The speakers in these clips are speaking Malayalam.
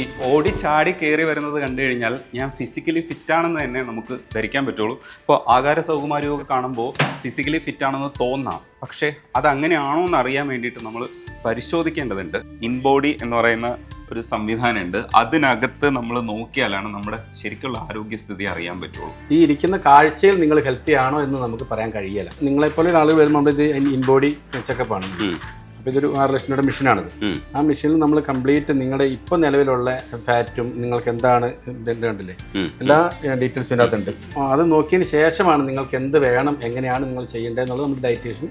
ഈ ഓടി ചാടി കയറി വരുന്നത് കണ്ടു കഴിഞ്ഞാൽ ഞാൻ ഫിസിക്കലി ഫിറ്റാണെന്ന് തന്നെ നമുക്ക് ധരിക്കാൻ പറ്റുള്ളൂ. ഇപ്പോൾ ആകാര സൗകുമാര്യമൊക്കെ കാണുമ്പോൾ ഫിസിക്കലി ഫിറ്റാണെന്ന് തോന്നാം, പക്ഷേ അതങ്ങനെയാണോ എന്ന് അറിയാൻ വേണ്ടിയിട്ട് നമ്മൾ പരിശോധിക്കേണ്ടതുണ്ട്. ഇൻബോഡി എന്ന് പറയുന്ന ഒരു സംവിധാനമുണ്ട്, അതിനകത്ത് നമ്മൾ നോക്കിയാലാണ് നമ്മുടെ ശരിക്കുള്ള ആരോഗ്യസ്ഥിതി അറിയാൻ പറ്റുള്ളൂ. ഈ ഇരിക്കുന്ന കാഴ്ചയിൽ നിങ്ങൾ ഹെൽത്തി ആണോ എന്ന് നമുക്ക് പറയാൻ കഴിയില്ല. നിങ്ങളെപ്പോലെ ഒരാൾ വരുമ്പോൾ ഇത് ഇൻബോഡി ചെക്കപ്പാണ്. അപ്പോൾ ഇതൊരു 6 ലക്ഷം രൂപയുടെ മെഷീനാണിത്. ആ മെഷീനിൽ നമ്മൾ കംപ്ലീറ്റ് നിങ്ങളുടെ ഇപ്പോൾ നിലവിലുള്ള ഫാറ്റും നിങ്ങൾക്ക് എന്താണ് കണ്ടില്ലേ എല്ലാ ഡീറ്റെയിൽസും ഇതിനകത്തുണ്ട്. അത് നോക്കിയതിന് ശേഷമാണ് നിങ്ങൾക്ക് എന്ത് വേണം, എങ്ങനെയാണ് നിങ്ങൾ ചെയ്യേണ്ടത് എന്നുള്ളത് നമുക്ക് ഡയറ്റീഷ്യൻ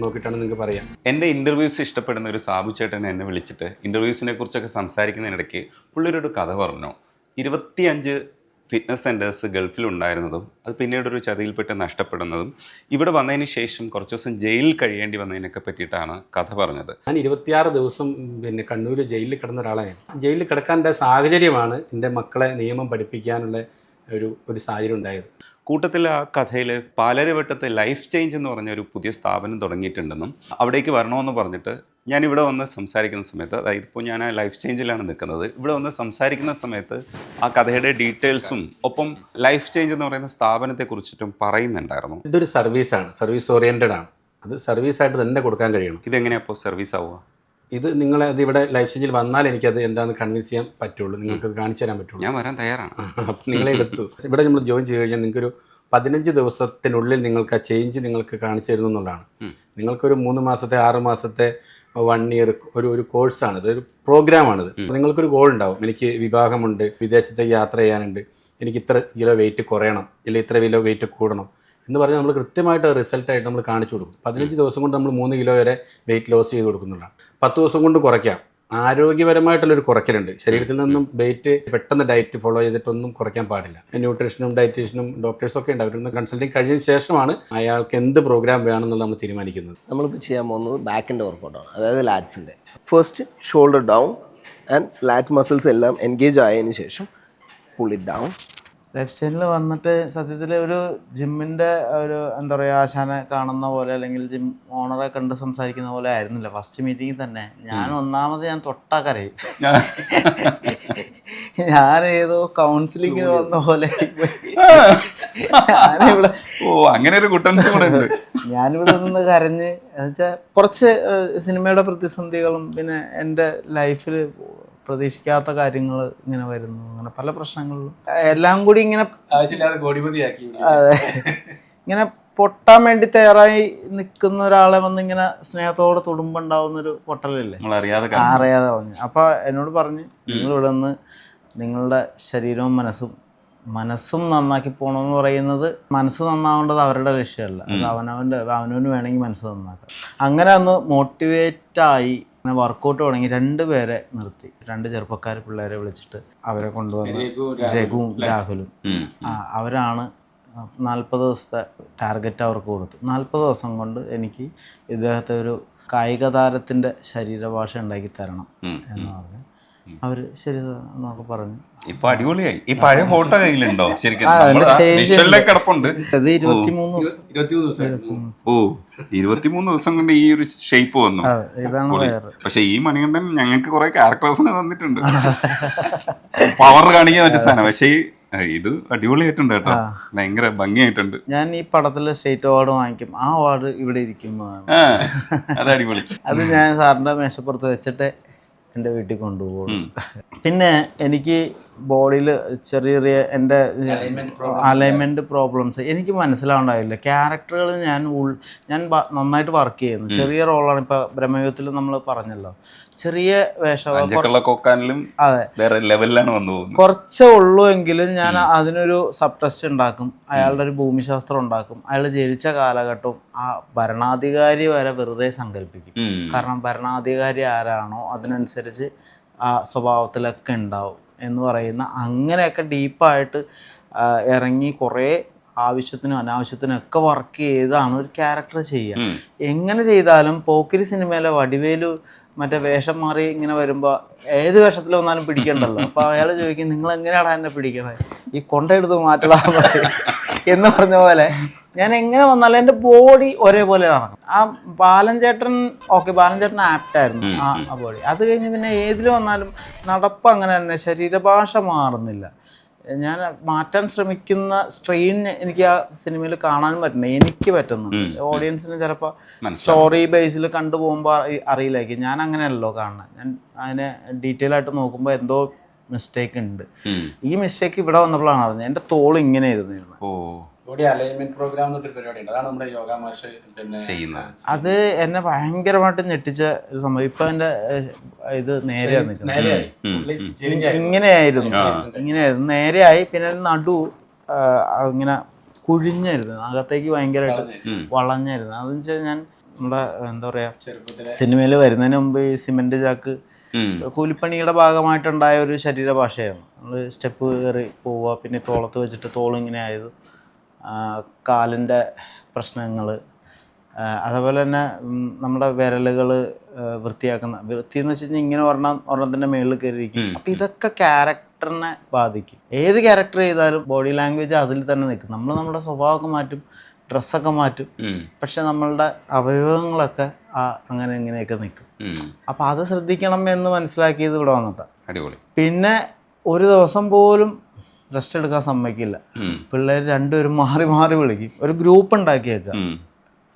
നോക്കിയിട്ടാണ് നിങ്ങൾക്ക് പറയാം. എൻ്റെ ഇൻ്റർവ്യൂസ് ഇഷ്ടപ്പെടുന്ന ഒരു സാബു ചേട്ടൻ എന്നെ വിളിച്ചിട്ട് ഇൻ്റർവ്യൂസിനെ കുറിച്ചൊക്കെ സംസാരിക്കുന്നതിനിടയ്ക്ക് പുള്ളിയൊരു കഥ പറഞ്ഞു. 25 ഫിറ്റ്നസ് സെൻറ്റേഴ്സ് ഗൾഫിലുണ്ടായിരുന്നതും അത് പിന്നീടൊരു ചതിയിൽപ്പെട്ട് നഷ്ടപ്പെടുന്നതും ഇവിടെ വന്നതിന് ശേഷം കുറച്ച് ദിവസം ജയിലിൽ കഴിയേണ്ടി വന്നതിനൊക്കെ പറ്റിയിട്ടാണ് കഥ പറഞ്ഞത്. ഞാൻ 26 ദിവസം കണ്ണൂർ ജയിലിൽ കിടന്ന ഒരാളാണ്. ജയിലിൽ കിടക്കാൻ്റെ സാഹചര്യമാണ് എൻ്റെ മക്കളെ നിയമം പഠിപ്പിക്കാനുള്ള ഒരു സാഹചര്യം ഉണ്ടായത്. കൂട്ടത്തിൽ ആ കഥയിൽ പാലരുവട്ടത്ത് ലൈഫ് ചേഞ്ച് എന്ന് പറഞ്ഞ ഒരു പുതിയ സ്ഥാപനം തുടങ്ങിയിട്ടുണ്ടെന്നും അവിടേക്ക് വരണമെന്ന് പറഞ്ഞിട്ട് ഞാൻ ഇവിടെ വന്ന് സംസാരിക്കുന്ന സമയത്ത്, അതായത് ഇപ്പോൾ ഞാൻ ആ ലൈഫ് ചേഞ്ചിലാണ് നിൽക്കുന്നത്, ഇവിടെ വന്ന് സംസാരിക്കുന്ന സമയത്ത് ആ കഥയുടെ ഡീറ്റെയിൽസും ഒപ്പം ലൈഫ് ചേഞ്ച് എന്ന് പറയുന്ന സ്ഥാപനത്തെ കുറിച്ചിട്ടും പറയുന്നുണ്ടായിരുന്നു. ഇതൊരു സർവീസാണ്, സർവീസ് ഓറിയൻറ്റഡ് ആണ്. അത് സർവീസായിട്ട് തന്നെ കൊടുക്കാൻ കഴിയണം. ഇതെങ്ങനെയാണ് അപ്പോൾ സർവീസ് ആവുക? ഇത് നിങ്ങൾ അത് ഇവിടെ ലൈഫ് ചേഞ്ചിൽ വന്നാൽ എനിക്കത് എന്താണെന്ന് കൺവിൻസ് ചെയ്യാൻ പറ്റുള്ളൂ, നിങ്ങൾക്ക് കാണിച്ചു തരാൻ പറ്റുള്ളൂ. ഞാൻ വരാൻ തയ്യാറാണ്. അപ്പം നിങ്ങളെ എടുത്തു ഇവിടെ നമ്മൾ ജോയിൻ ചെയ്ത് കഴിഞ്ഞാൽ നിങ്ങൾക്കൊരു 15 ദിവസത്തിനുള്ളിൽ നിങ്ങൾക്ക് ആ ചേഞ്ച് നിങ്ങൾക്ക് കാണിച്ചു തരുന്നു എന്നുള്ളതാണ്. നിങ്ങൾക്കൊരു 3 മാസത്തെ 6 മാസത്തെ 1 ഇയർ ഒരു കോഴ്സാണിത്, ഒരു പ്രോഗ്രാമാണിത്. നിങ്ങൾക്കൊരു ഗോൾ ഉണ്ടാവും, എനിക്ക് വിവാഹമുണ്ട്, വിദേശത്തേക്ക് യാത്ര ചെയ്യാനുണ്ട്, എനിക്ക് ഇത്ര കിലോ വെയിറ്റ് കുറയണം, ഇല്ലെങ്കിൽ ഇത്ര കിലോ വെയിറ്റ് കൂടണം എന്ന് പറഞ്ഞാൽ നമ്മൾ കൃത്യമായിട്ട് റിസൾട്ടായിട്ട് നമ്മൾ കാണിച്ചു കൊടുക്കും. 15 ദിവസം കൊണ്ട് നമ്മൾ 3 കിലോ വരെ വെയിറ്റ് ലോസ് ചെയ്ത് കൊടുക്കുന്നുള്ളതാണ്. 10 ദിവസം കൊണ്ട് കുറയ്ക്കാം. ആരോഗ്യപരമായിട്ടുള്ളൊരു കുറയ്ക്കലുണ്ട്. ശരീരത്തിൽ നിന്നും വെയിറ്റ് പെട്ടെന്ന് ഡയറ്റ് ഫോളോ ചെയ്തിട്ടൊന്നും കുറയ്ക്കാൻ പാടില്ല. ന്യൂട്രീഷനും ഡയറ്റീഷ്യനും ഡോക്ടേഴ്സൊക്കെ ഉണ്ട്. അവരൊന്ന് കൺസൾട്ടിങ് കഴിഞ്ഞതിന് ശേഷമാണ് അയാൾക്ക് എന്ത് പ്രോഗ്രാം വേണമെന്നുള്ള നമ്മൾ തീരുമാനിക്കുന്നത്. നമ്മളിപ്പോൾ ചെയ്യാൻ പോകുന്നത് ബാക്കിൻ്റെ വർക്കൗട്ടാണ്, അതായത് ലാറ്റ്സിൻ്റെ. First shoulder down and lat muscles എല്ലാം എൻഗേജ് ആയതിനു ശേഷം പുൾ ഇറ്റ് ഡൗൺ. ലൈഫ് സ്റ്റൈലിൽ വന്നിട്ട് സത്യത്തിൽ ഒരു ജിമ്മിൻ്റെ ഒരു എന്താ പറയുക ആശാനെ കാണുന്ന പോലെ അല്ലെങ്കിൽ ജിം ഓണറെ കണ്ട് സംസാരിക്കുന്ന പോലെ ആയിരുന്നില്ല ഫസ്റ്റ് മീറ്റിങ്ങിൽ തന്നെ. ഞാൻ തൊട്ടാക്കരയും. ഞാൻ ഏതോ കൗൺസിലിങ്ങിന് വന്ന പോലെ ഞാനിവിടെ അങ്ങനെ ഒരു കുട്ടൻസ് കൂടെ ഉണ്ട്. ഞാനിവിടെ നിന്ന് കരഞ്ഞ് എന്നുവെച്ചാൽ കുറച്ച് സിനിമയുടെ പ്രതിസന്ധികളും പിന്നെ എൻ്റെ ലൈഫിൽ പ്രതീക്ഷിക്കാത്ത കാര്യങ്ങൾ ഇങ്ങനെ വരുന്നു, അങ്ങനെ പല പ്രശ്നങ്ങളിലും എല്ലാം കൂടി ഇങ്ങനെ അതെ ഇങ്ങനെ പൊട്ടാൻ വേണ്ടി തയ്യാറായി നിൽക്കുന്ന ഒരാളെ വന്ന് ഇങ്ങനെ സ്നേഹത്തോടെ തൊടുമ്പുണ്ടാവുന്നൊരു പൊട്ടലല്ലേ, അറിയാതെ പറഞ്ഞു. അപ്പോൾ എന്നോട് പറഞ്ഞ് നിങ്ങളിവിടെ നിന്ന് നിങ്ങളുടെ ശരീരവും മനസ്സും നന്നാക്കി പോകണമെന്ന് പറയുന്നത്, മനസ്സ് നന്നാവേണ്ടത് അവരുടെ ലക്ഷ്യമല്ല, അത് അവനവന് വേണമെങ്കിൽ മനസ്സ് നന്നാക്കാം. അങ്ങനെ ഒന്ന് മോട്ടിവേറ്റായി അങ്ങനെ വർക്കൗട്ട് തുടങ്ങി. 2 പേരെ നിർത്തി, 2 ചെറുപ്പക്കാർ പിള്ളേരെ വിളിച്ചിട്ട് അവരെ കൊണ്ടുവന്ന് രഘുവും രാഹുലും അവരാണ് 40 ദിവസത്തെ ടാർഗറ്റ് അവർക്ക് കൊടുത്തു. 40 ദിവസം കൊണ്ട് എനിക്ക് ഇദ്ദേഹത്തെ ഒരു കായിക താരത്തിൻ്റെ ശരീരഭാഷ ഉണ്ടാക്കി തരണം എന്ന് പറഞ്ഞു. അവര് ശരി എന്നൊക്കെ പറഞ്ഞു. ഇപ്പൊ അടിപൊളിയായി. ഈ പഴയ ഫോട്ടോ കയ്യിലുണ്ടോ? ശരിക്കും കിടപ്പുണ്ട്. 23 ദിവസം കൊണ്ട് ഈ ഒരു ഷേപ്പ് വന്നു. പക്ഷെ ഈ മണികണ്ഠൻ ഞങ്ങൾക്ക് കുറെ ക്യാരക്ടേഴ്സിനെ തന്നിട്ടുണ്ട്, പവർ കാണിക്കാൻ പറ്റിയ സാധനം. പക്ഷേ ഇത് അടിപൊളിയായിട്ടുണ്ട് കേട്ടോ, ഭയങ്കര ഭംഗിയായിട്ടുണ്ട്. ഞാൻ ഈ പടത്തില് സ്റ്റേറ്റ് അവാർഡ് വാങ്ങിക്കും, ആ അവാർഡ് ഇവിടെ ഇരിക്കുന്നതാണ്. അത് അടിപൊളി. അത് ഞാൻ സാറിന്റെ മേശപ്പുറത്ത് വെച്ചിട്ട് എൻ്റെ വീട്ടിൽ കൊണ്ടുപോകും. പിന്നെ എനിക്ക് ബോഡിയിൽ ചെറിയ ചെറിയ എൻ്റെ അലൈൻമെൻറ്റ് പ്രോബ്ലംസ് എനിക്ക് മനസ്സിലാവുണ്ടായില്ല. ക്യാരക്ടറുകൾ ഞാൻ നന്നായിട്ട് വർക്ക് ചെയ്യുന്നു. ചെറിയ റോളാണ്. ഇപ്പോൾ ബ്രഹ്മയുഗത്തിൽ നമ്മൾ പറഞ്ഞല്ലോ, ചെറിയ വേഷം കുറച്ചേ ഉള്ളൂ എങ്കിലും ഞാൻ അതിനൊരു സബ് ടെസ്റ്റ് ഉണ്ടാക്കും, അയാളുടെ ഒരു ഭൂമിശാസ്ത്രം ഉണ്ടാക്കും, അയാൾ ജനിച്ച കാലഘട്ടവും ആ ഭരണാധികാരി വരെ വെറുതെ സങ്കല്പിക്കും. കാരണം ഭരണാധികാരി ആരാണോ അതിനനുസരിച്ച് ആ സ്വഭാവത്തിലൊക്കെ ഉണ്ടാവും എന്ന് പറയുന്ന, അങ്ങനെയൊക്കെ ഡീപ്പായിട്ട് ഇറങ്ങി കുറേ ആവശ്യത്തിനും അനാവശ്യത്തിനും ഒക്കെ വർക്ക് ചെയ്താണ് ഒരു ക്യാരക്ടർ ചെയ്യുക. എങ്ങനെ ചെയ്താലും പോക്കിരി സിനിമയിലെ വടിവേലു മറ്റേ വേഷം മാറി ഇങ്ങനെ വരുമ്പോൾ ഏത് വേഷത്തിൽ വന്നാലും പിടിക്കണ്ടല്ലോ. അപ്പോൾ അയാൾ ചോദിക്കും, നിങ്ങൾ എങ്ങനെയാണ് എന്നെ പിടിക്കണത്? ഈ കൊണ്ടെടുത്ത് മാറ്റടാ എന്ന് പറഞ്ഞ പോലെ ഞാൻ എങ്ങനെ വന്നാലും എൻ്റെ ബോഡി ഒരേപോലെ നടക്കും. ആ ബാലൻചേട്ടൻ ബാലൻചേട്ടൻ ആപ്റ്റായിരുന്നു ആ ബോഡി. അത് കഴിഞ്ഞ് പിന്നെ ഏതിൽ വന്നാലും നടപ്പ് അങ്ങനെ തന്നെ, ശരീരഭാഷ മാറുന്നില്ല. ഞാൻ മാറ്റാൻ ശ്രമിക്കുന്ന സ്ട്രെയിൻ എനിക്ക് ആ സിനിമയിൽ കാണാനും പറ്റുന്നില്ല, എനിക്ക് പറ്റുന്നുണ്ട്. ഓഡിയൻസിന് ചിലപ്പോൾ സ്റ്റോറി ബേസിൽ കണ്ടുപോകുമ്പോൾ അറിയില്ലായിരിക്കും. ഞാൻ അങ്ങനെയല്ലോ കാണുന്നത്. ഞാൻ അതിനെ ഡീറ്റെയിൽ ആയിട്ട് നോക്കുമ്പോൾ എന്തോ മിസ്റ്റേക്ക് ഉണ്ട്. ഈ മിസ്റ്റേക്ക് ഇവിടെ വന്നപ്പോഴാണ് അറിഞ്ഞത്. എൻ്റെ തോൾ ഇങ്ങനെ ഇരുന്നിരുന്നു. ബോഡി അലൈൻമെന്റ് പ്രോഗ്രാം എന്നൊരു പരിപാടി ഉണ്ട്. അതാണ് നമ്മുടെ യോഗ മാഷ് പിന്നെ ചെയ്യുന്നത്. അത് എന്നെ ഭയങ്കരമായിട്ട് ഞെട്ടിച്ച ഒരു സംഭവം. ഇപ്പൊ എന്റെ ഇത് നേരെയാ നിൽക്കുന്നത്. ഇങ്ങനെയായിരുന്നു നേരെയായി. പിന്നെ നടു ഇങ്ങനെ കുഴിഞ്ഞായിരുന്നു, അകത്തേക്ക് ഭയങ്കരമായിട്ട് വളഞ്ഞായിരുന്നു. അതെന്ന് വെച്ചാൽ ഞാൻ നമ്മുടെ എന്താ പറയാ, സിനിമയിൽ വരുന്നതിന് മുമ്പ് ഈ സിമെന്റ് ചാക്ക് കൂലിപ്പണിയുടെ ഭാഗമായിട്ടുണ്ടായ ഒരു ശരീരഭാഷയാണ്. നമ്മൾ സ്റ്റെപ്പ് കയറി പോവുക, പിന്നെ തോളത്ത് വെച്ചിട്ട് തോളിങ്ങനെ ആയത്, കാലിൻ്റെ പ്രശ്നങ്ങൾ, അതേപോലെ തന്നെ നമ്മുടെ വിരലുകൾ വൃത്തി എന്ന് വെച്ച് കഴിഞ്ഞാൽ ഇങ്ങനെ ഒരെണ്ണത്തിൻ്റെ മുകളിൽ കയറിയിരിക്കും. അപ്പം ഇതൊക്കെ ക്യാരക്ടറിനെ ബാധിക്കും. ഏത് ക്യാരക്ടർ ചെയ്താലും ബോഡി ലാംഗ്വേജ് അതിൽ തന്നെ നിൽക്കും. നമ്മൾ നമ്മുടെ സ്വഭാവമൊക്കെ മാറ്റും, ഡ്രസ്സൊക്കെ മാറ്റും, പക്ഷെ നമ്മളുടെ അവയവങ്ങളൊക്കെ അങ്ങനെ ഇങ്ങനെയൊക്കെ നിൽക്കും. അപ്പം അത് ശ്രദ്ധിക്കണം എന്ന് മനസ്സിലാക്കിയത് ഇവിടെ വന്നിട്ടാണ്. പിന്നെ ഒരു ദിവസം പോലും റെസ്റ്റ് എടുക്കാൻ സമ്മതിക്കില്ല. പിള്ളേർ രണ്ടുപേരും മാറി മാറി വിളിക്കും. ഒരു ഗ്രൂപ്പ് ഉണ്ടാക്കിയേക്കുക,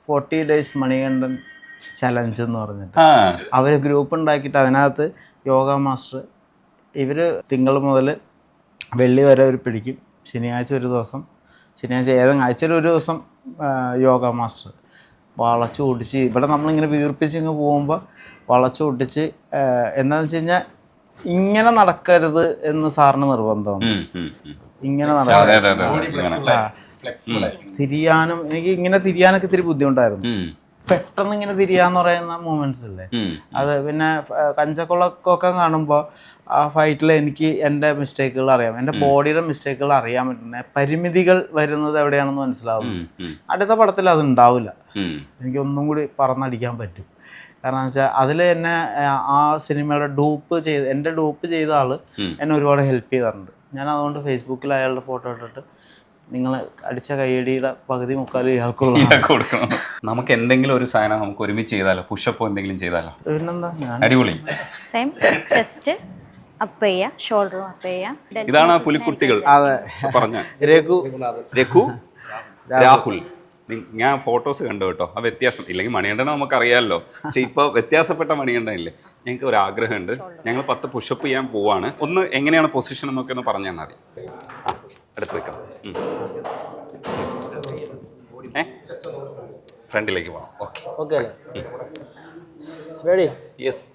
40 days മണികണ്ഠൻ ചലഞ്ച് എന്ന് പറഞ്ഞിട്ട്. അവർ ഗ്രൂപ്പ് ഉണ്ടാക്കിയിട്ട് അതിനകത്ത് യോഗ മാസ്റ്റർ ഇവർ തിങ്കൾ മുതൽ വെള്ളി വരെ ഒരു പിടിക്കും. ശനിയാഴ്ച ഒരു ദിവസം, ശനിയാഴ്ച ഏതെങ്കിലും ആഴ്ചയിൽ ഒരു ദിവസം യോഗ മാസ്റ്റർ വളച്ചു പൊട്ടിച്ച്, ഇവിടെ നമ്മളിങ്ങനെ വീർപ്പിച്ചിങ്ങ് പോകുമ്പോൾ വളച്ചു പൊട്ടിച്ച്, എന്താണെന്ന് വെച്ച് കഴിഞ്ഞാൽ ഇങ്ങനെ നടക്കരുത് എന്ന് സാറിന് നിർബന്ധമാണ്. ഇങ്ങനെ തിരിയാനും എനിക്ക് ഇങ്ങനെ തിരിയാനൊക്കെ ഇത്തിരി ബുദ്ധിമുട്ടായിരുന്നു. പെട്ടെന്ന് ഇങ്ങനെ തിരിയാന്ന് പറയുന്ന മൂമെന്റ്സ് ഇല്ലേ, അത് പിന്നെ കഞ്ചക്കുളക്കൊക്കെ കാണുമ്പോൾ ആ ഫൈറ്റിൽ എനിക്ക് എൻ്റെ മിസ്റ്റേക്കുകൾ അറിയാം, എൻ്റെ ബോഡിയുടെ മിസ്റ്റേക്കുകൾ അറിയാൻ പറ്റുന്നത്, പരിമിതികൾ വരുന്നത് എവിടെയാണെന്ന് മനസ്സിലാവുന്നു. അടുത്ത പടത്തിൽ അത് ഉണ്ടാവില്ല. എനിക്ക് ഒന്നും കൂടി പറന്നടിക്കാൻ പറ്റും. കാരണം എന്ന് വെച്ചാൽ അതിൽ എന്നെ ആ സിനിമയുടെ എൻ്റെ ഡൂപ്പ് ചെയ്ത ആൾ എന്നെ ഒരുപാട് ഹെൽപ്പ് ചെയ്തിട്ടുണ്ട്. ഞാൻ അതുകൊണ്ട് ഫേസ്ബുക്കിൽ അയാളുടെ ഫോട്ടോ ഇട്ടിട്ട് നിങ്ങൾ അടിച്ച കയ്യടിയുടെ പകുതി മുക്കാലും ഇയാൾക്ക് കൊടുക്കണം. നമുക്ക് എന്തെങ്കിലും ഒരു സാധനം നമുക്ക് ഒരുമിച്ച് ചെയ്താലോ, പുഷപ്പോ എന്തെങ്കിലും ചെയ്താലോ? പിന്നെന്താ, അടിപൊളി. ഇതാണ് പുലിക്കുട്ടികൾ പറഞ്ഞ രഘു രാഹുൽ. ഞാൻ ഫോട്ടോസ് കണ്ടു കേട്ടോ. ആ വ്യത്യാസം ഇല്ലെങ്കിൽ മണികണ്ഠനെ നമുക്കറിയാമല്ലോ, പക്ഷെ ഇപ്പോൾ വ്യത്യാസപ്പെട്ട മണികണ്ഠനില്ലേ. ഞങ്ങൾക്ക് ഒരു ആഗ്രഹമുണ്ട്, ഞങ്ങൾ 10 പുഷപ്പ് ചെയ്യാൻ പോവാണ്. ഒന്ന് എങ്ങനെയാണ് പൊസിഷൻ എന്നൊക്കെ ഒന്ന് പറഞ്ഞു തന്നാൽ മതി. അടുത്ത് വെക്കാം. ഫ്രണ്ടിലേക്ക് പോകാം. Okay ready? യെസ്.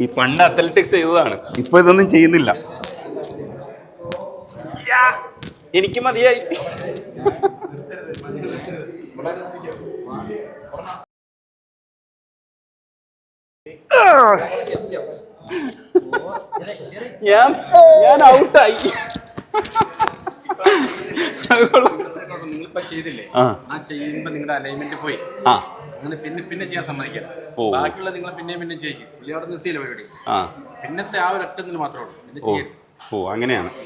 ഈ പണ്ട് അത്ലറ്റിക്സ് ചെയ്തതാണ്, ഇപ്പൊ ഇതൊന്നും ചെയ്യുന്നില്ല. എനിക്ക് മതിയായി. ഞാൻ ഔട്ടായി. നിങ്ങളിപ്പോ ചെയ്തില്ലേ, ആ ചെയ്യുമ്പോ നിങ്ങളുടെ അലൈൻമെന്റ് പോയി, അങ്ങനെ പിന്നെ ചെയ്യാൻ സമ്മതിക്കാം. ബാക്കിയുള്ള നിങ്ങൾ പിന്നെ ചെയ്യും. പുള്ളി അവിടെ നിർത്തിയില്ല പരിപാടി. പിന്നത്തെ ആ ഒരു ഒറ്റ മാത്രമേ ഉള്ളൂ. അങ്ങനെയാണ്.